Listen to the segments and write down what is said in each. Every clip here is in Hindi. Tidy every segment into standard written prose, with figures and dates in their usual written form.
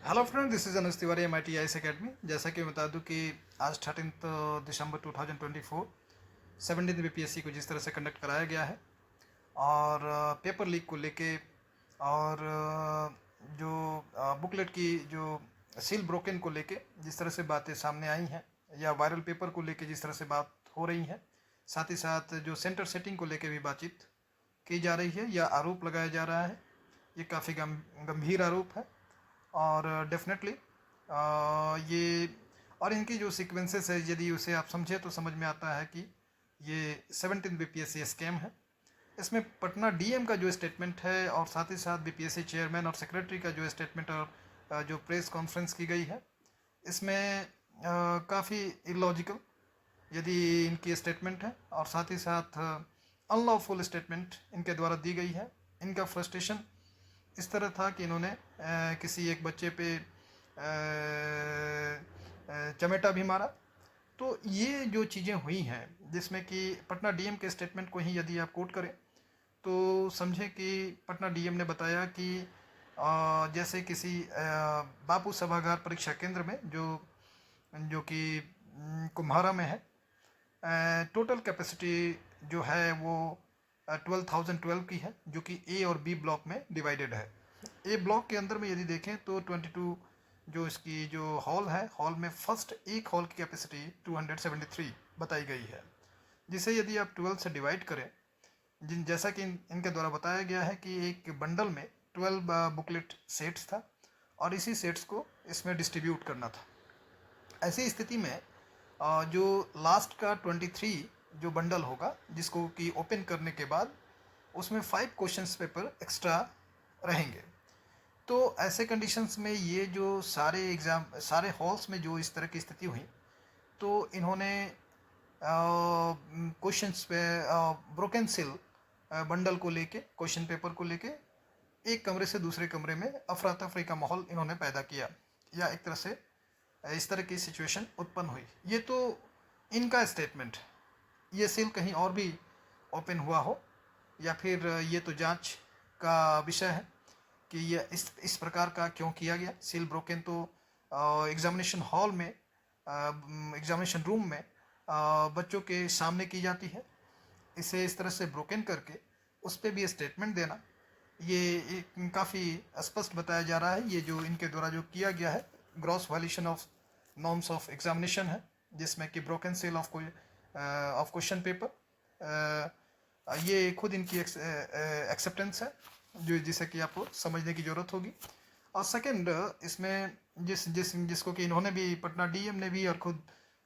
Hello friend, this is Anuj Tiwari MIT IAS academy. जैसा कि मैं बता दूं कि आज 13 दिसंबर 2024 17th BPSC को जिस तरह से कंडक्ट कराया गया है और पेपर लीक को लेके और जो बुकलेट की जो सील ब्रोकन को लेके जिस तरह से बातें सामने आई हैं या वायरल पेपर को लेके जिस तरह से बात हो रही है, साथ ही साथ जो सेंटर सेटिंग को लेके भी बातचीत की जा रही है या आरोप लगाया जा रहा है, ये काफ़ी गंभीर आरोप है। और डेफिनेटली ये और इनकी जो सीक्वेंसेस है, यदि उसे आप समझे तो समझ में आता है कि ये 17 BPSC स्कैम है। इसमें पटना DM का जो स्टेटमेंट है और साथ ही साथ BPSC चेयरमैन और सेक्रेटरी का जो स्टेटमेंट और जो प्रेस कॉन्फ्रेंस की गई है, इसमें काफ़ी इलॉजिकल यदि इनकी स्टेटमेंट है और साथ ही साथ अनलॉफुल स्टेटमेंट इनके द्वारा दी गई है। इनका फ्रस्ट्रेशन इस तरह था कि इन्होंने किसी एक बच्चे पे चमेटा भी मारा। तो ये जो चीज़ें हुई हैं, जिसमें कि पटना DM के स्टेटमेंट को ही यदि आप कोट करें तो समझें कि पटना DM ने बताया कि जैसे किसी बापू सभागार परीक्षा केंद्र में जो जो कि कुम्हारा में है, टोटल कैपेसिटी जो है वो 12,012 की है, जो कि A और B ब्लॉक में डिवाइडेड है। A ब्लॉक के अंदर में यदि देखें तो 22 जो इसकी जो हॉल है, हॉल में फर्स्ट एक हॉल की कैपेसिटी 273 बताई गई है, जिसे यदि आप 12 से डिवाइड करें, जैसा कि इनके द्वारा बताया गया है कि एक बंडल में 12 बुकलेट सेट्स था और इसी सेट्स को इसमें डिस्ट्रीब्यूट करना था। ऐसी स्थिति में जो लास्ट का 23 जो बंडल होगा, जिसको कि ओपन करने के बाद उसमें 5 क्वेश्चंस पेपर एक्स्ट्रा रहेंगे। तो ऐसे कंडीशंस में ये जो सारे हॉल्स में जो इस तरह की स्थिति हुई, तो इन्होंने क्वेश्चंस पे ब्रोकन सील बंडल को लेके, क्वेश्चन पेपर को लेके एक कमरे से दूसरे कमरे में अफरा तफरी का माहौल इन्होंने पैदा किया, या एक तरह से इस तरह की सिचुएशन उत्पन्न हुई। ये तो इनका स्टेटमेंट, ये सील कहीं और भी ओपन हुआ हो या फिर ये तो जांच का विषय है कि ये इस प्रकार का क्यों किया गया। सील ब्रोकन तो एग्जामिनेशन हॉल में, एग्जामिनेशन रूम में बच्चों के सामने की जाती है। इसे इस तरह से ब्रोकन करके उस पर भी स्टेटमेंट देना, ये काफ़ी स्पष्ट बताया जा रहा है। ये जो इनके द्वारा जो किया गया है, gross violation of norms of examination है, जिसमें कि broken cell of question paper, ये खुद इनकी एक्सेप्टेंस है, जो जिसे कि आपको समझने की ज़रूरत होगी। और सेकंड, इसमें जिसको कि इन्होंने भी, पटना DM ने भी और खुद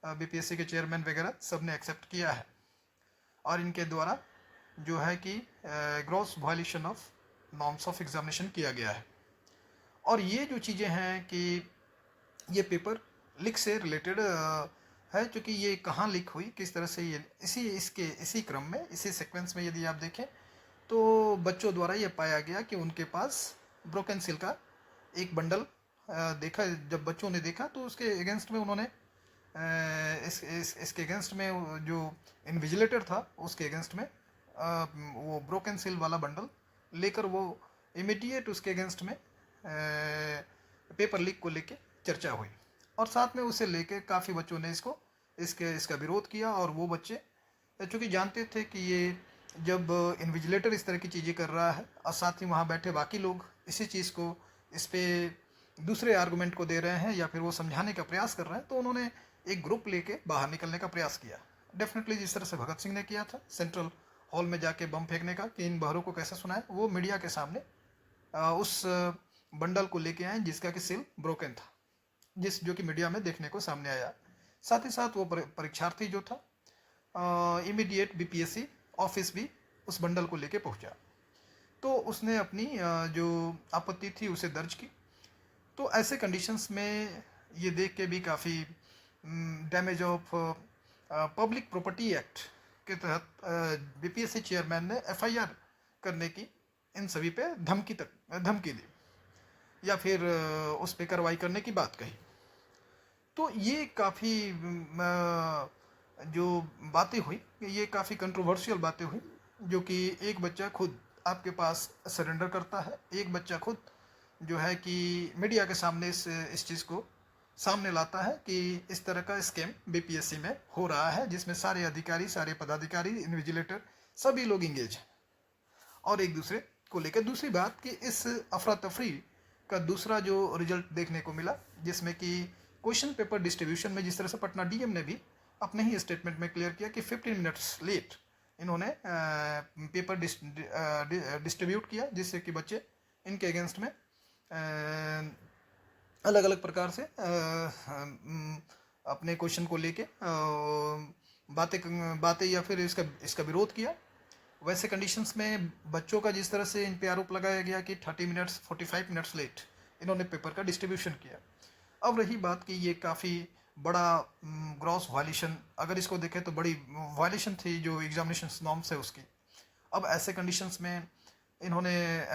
BPSC के चेयरमैन वगैरह सब ने एक्सेप्ट किया है, और इनके द्वारा जो है कि gross violation of norms of examination किया गया है। और ये जो चीज़ें हैं कि ये पेपर लीक से रिलेटेड है, क्योंकि ये कहाँ लीक हुई, किस तरह से ये इसी क्रम में, इसी सीक्वेंस में यदि आप देखें तो बच्चों द्वारा ये पाया गया कि उनके पास ब्रोकन सील का एक बंडल देखा। जब बच्चों ने देखा तो उसके अगेंस्ट में उन्होंने इसके अगेंस्ट में जो इन्विजिलेटर था उसके अगेंस्ट में वो ब्रोकन सील वाला बंडल लेकर वो इमीडिएट उसके अगेंस्ट में पेपर लीक को लेके चर्चा हुई, और साथ में उसे लेके काफ़ी बच्चों ने इसका विरोध किया। और वो बच्चे चूँकि जानते थे कि ये जब इन्विजिलेटर इस तरह की चीज़ें कर रहा है और साथ ही वहाँ बैठे बाकी लोग इसी चीज़ को, इस पर दूसरे आर्गूमेंट को दे रहे हैं या फिर वो समझाने का प्रयास कर रहे हैं, तो उन्होंने एक ग्रुप लेके बाहर निकलने का प्रयास किया। डेफिनेटली जिस तरह से भगत सिंह ने किया था सेंट्रल हॉल में जाके बम फेंकने का, कि इन बहरों को कैसे सुनाए, वो मीडिया के सामने उस बंडल को लेके आए जिसका कि सील ब्रोकन था, जो कि मीडिया में देखने को सामने आया। साथ ही साथ वो परीक्षार्थी जो था इमीडिएट BPSC ऑफिस भी उस बंडल को लेके पहुंचा, तो उसने अपनी जो आपत्ति थी उसे दर्ज की। तो ऐसे कंडीशंस में ये देख के भी काफ़ी damage of public property act के तहत BPSC चेयरमैन ने FIR करने की इन सभी पे धमकी दी या फिर उस पर कार्रवाई करने की बात कही। तो ये काफ़ी जो बातें हुई, ये काफ़ी कंट्रोवर्शियल बातें हुई, जो कि एक बच्चा खुद आपके पास सरेंडर करता है, एक बच्चा खुद जो है कि मीडिया के सामने इस चीज़ को सामने लाता है कि इस तरह का स्कैम बीपीएससी में हो रहा है, जिसमें सारे अधिकारी, सारे पदाधिकारी, इन्विजिलेटर सभी लोग इंगेज हैं और एक दूसरे को लेकर। दूसरी बात कि इस अफरा तफरी का दूसरा जो रिजल्ट देखने को मिला, जिसमें कि क्वेश्चन पेपर डिस्ट्रीब्यूशन में जिस तरह से पटना डीएम ने भी अपने ही स्टेटमेंट में क्लियर किया कि 15 मिनट्स लेट इन्होंने पेपर डिस्ट्रीब्यूट किया, जिससे कि बच्चे इनके अगेंस्ट में अलग अलग प्रकार से अपने क्वेश्चन को लेके बातें या फिर इसका विरोध किया। वैसे कंडीशंस में बच्चों का जिस तरह से इन पे आरोप लगाया गया कि 30 मिनट्स 45 मिनट्स लेट इन्होंने पेपर का डिस्ट्रीब्यूशन किया। अब रही बात कि ये काफ़ी बड़ा ग्रॉस वायलेशन, अगर इसको देखें तो बड़ी वायलेशन थी जो एग्जामिनेशन नॉर्म्स है उसकी। अब ऐसे कंडीशंस में इन्होंने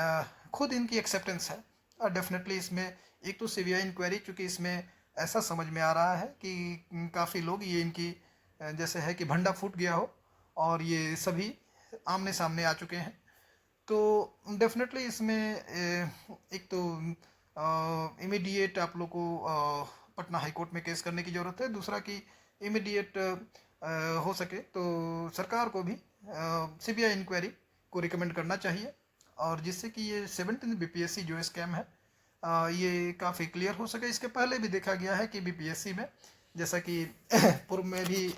खुद इनकी एक्सेप्टेंस है डेफिनेटली इसमें। एक तो सीबीआई इंक्वायरी, चूँकि इसमें ऐसा समझ में आ रहा है कि काफ़ी लोग ये इनकी जैसे है कि भंडा फूट गया हो और ये सभी आमने सामने आ चुके हैं। तो डेफिनेटली इसमें एक तो इमीडिएट आप लोग को पटना हाई कोर्ट में केस करने की ज़रूरत है। दूसरा कि इमीडिएट हो सके तो सरकार को भी सीबीआई इंक्वायरी को रिकमेंड करना चाहिए, और जिससे कि ये 17 बीपीएससी जो स्कैम है ये काफ़ी क्लियर हो सके। इसके पहले भी देखा गया है कि बीपीएससी में जैसा कि पूर्व में भी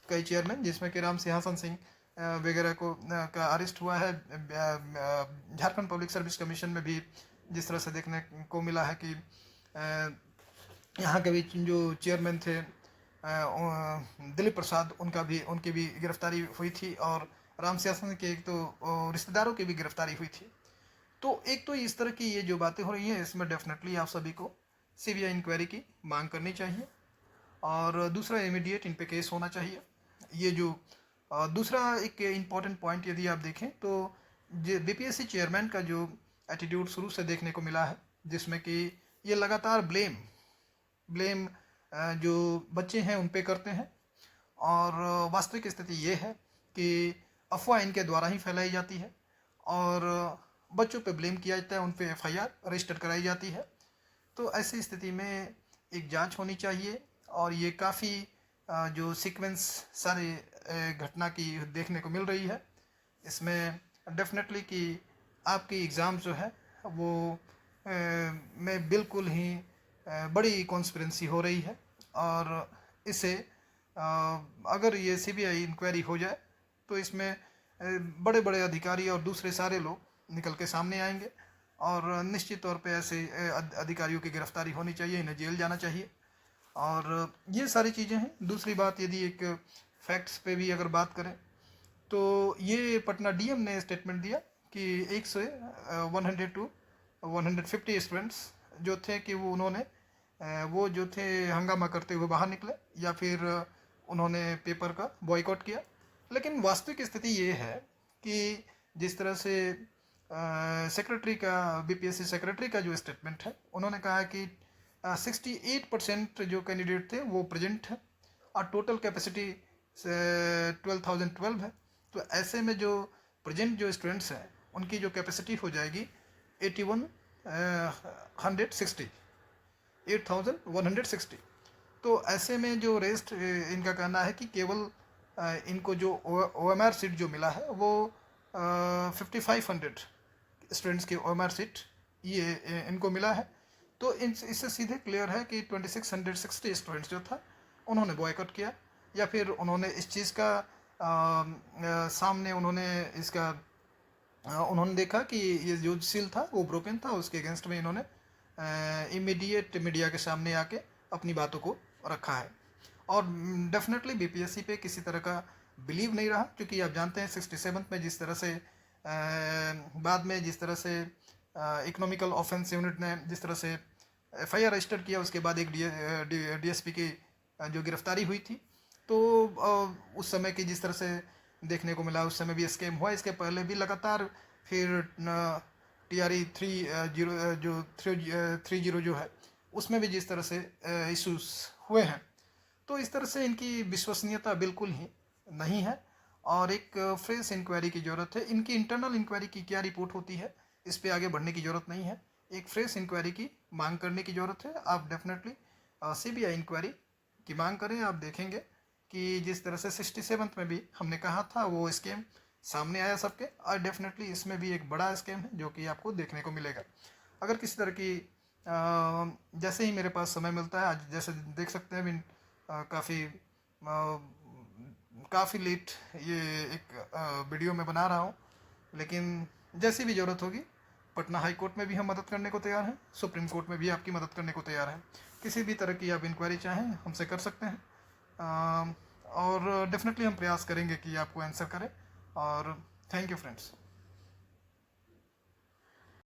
कई चेयरमैन, जिसमें कि राम सिंहासन सिंह वगैरह को का अरेस्ट हुआ है। झारखंड पब्लिक सर्विस कमीशन में भी जिस तरह से देखने को मिला है कि यहाँ के भी जो चेयरमैन थे दिलीप प्रसाद, उनकी भी गिरफ्तारी हुई थी, और राम सिंहासन के एक तो रिश्तेदारों की भी गिरफ्तारी हुई थी। तो एक तो इस तरह की ये जो बातें हो रही हैं, इसमें डेफिनेटली आप सभी को सीबीआई इंक्वायरी की मांग करनी चाहिए, और दूसरा इमीडिएट इन पे केस होना चाहिए। ये जो दूसरा एक इम्पॉर्टेंट पॉइंट यदि आप देखें तो बीपीएससी चेयरमैन का जो एटीट्यूड शुरू से देखने को मिला है, जिसमें कि ये लगातार ब्लेम जो बच्चे हैं उन पे करते हैं, और वास्तविक स्थिति ये है कि अफवाह इनके द्वारा ही फैलाई जाती है और बच्चों पे ब्लेम किया जाता है, उन पे एफआईआर रजिस्टर कराई जाती है। तो ऐसी स्थिति में एक जांच होनी चाहिए, और ये काफ़ी जो सीक्वेंस सारे घटना की देखने को मिल रही है, इसमें डेफिनेटली कि आपकी एग्ज़ाम जो है वो में बिल्कुल ही बड़ी कॉन्स्पिरेंसी हो रही है, और इसे अगर ये सीबीआई इंक्वायरी हो जाए तो इसमें बड़े बड़े अधिकारी और दूसरे सारे लोग निकल के सामने आएंगे, और निश्चित तौर पे ऐसे अधिकारियों की गिरफ्तारी होनी चाहिए, इन्हें जेल जाना चाहिए, और ये सारी चीज़ें हैं। दूसरी बात, यदि एक फैक्ट्स पे भी अगर बात करें तो ये पटना डीएम ने स्टेटमेंट दिया कि 1 से 100 टू 150 स्टूडेंट्स जो थे कि वो जो थे हंगामा करते हुए बाहर निकले, या फिर उन्होंने पेपर का बॉयकॉट किया। लेकिन वास्तविक स्थिति ये है कि जिस तरह से सेक्रेटरी का, बीपीएससी सेक्रेटरी का जो स्टेटमेंट है, उन्होंने कहा कि 68% जो कैंडिडेट थे वो प्रेजेंट है, और टोटल कैपेसिटी 12,012 है। तो ऐसे में जो प्रेजेंट जो स्टूडेंट्स हैं उनकी जो कैपेसिटी हो जाएगी 8,160। तो ऐसे में जो रेस्ट इनका कहना है कि केवल इनको जो OMR सीट जो मिला है वो 5,500 स्टूडेंट्स की OMR सीट ये इनको मिला है। तो इससे सीधे क्लियर है कि 2,660 स्टूडेंट्स जो था उन्होंने बॉयकॉट किया, या फिर उन्होंने इस चीज़ का सामने उन्होंने देखा कि ये जो सील था वो ब्रोकन था, उसके अगेंस्ट में इन्होंने इमीडिएट मीडिया के सामने आके अपनी बातों को रखा है। और डेफिनेटली बीपीएससी पे किसी तरह का बिलीव नहीं रहा, क्योंकि आप जानते हैं 67 में जिस तरह से बाद में जिस तरह से इकोनॉमिकल ऑफेंस यूनिट ने जिस तरह से एफआईआर रजिस्टर किया, उसके बाद एक डीएसपी की जो गिरफ्तारी हुई थी, तो उस समय की जिस तरह से देखने को मिला, उस समय भी स्कैम हुआ। इसके पहले भी लगातार फिर TRE 30 जो है उसमें भी जिस तरह से इश्यूज हुए हैं। तो इस तरह से इनकी विश्वसनीयता बिल्कुल ही नहीं है, और एक फ्रेश इंक्वायरी की ज़रूरत है। इनकी इंटरनल इंक्वायरी की क्या रिपोर्ट होती है, इस पे आगे बढ़ने की ज़रूरत नहीं है। एक फ्रेश इंक्वायरी की मांग करने की ज़रूरत है। आप डेफिनेटली CBI इंक्वायरी की मांग करें। आप देखेंगे कि जिस तरह से 67th में भी हमने कहा था वो स्कैम सामने आया सबके, और डेफिनेटली इसमें भी एक बड़ा स्कैम है जो कि आपको देखने को मिलेगा। अगर किसी तरह की जैसे ही मेरे पास समय मिलता है, आज जैसे देख सकते हैं अभी काफ़ी लेट ये एक वीडियो में बना रहा हूँ, लेकिन जैसी भी ज़रूरत होगी पटना हाई कोर्ट में भी हम मदद करने को तैयार हैं, सुप्रीम कोर्ट में भी आपकी मदद करने को तैयार हैं। किसी भी तरह की आप इंक्वायरी चाहें हमसे कर सकते हैं, और डेफिनेटली हम प्रयास करेंगे कि आपको आंसर करें। और थैंक यू फ्रेंड्स।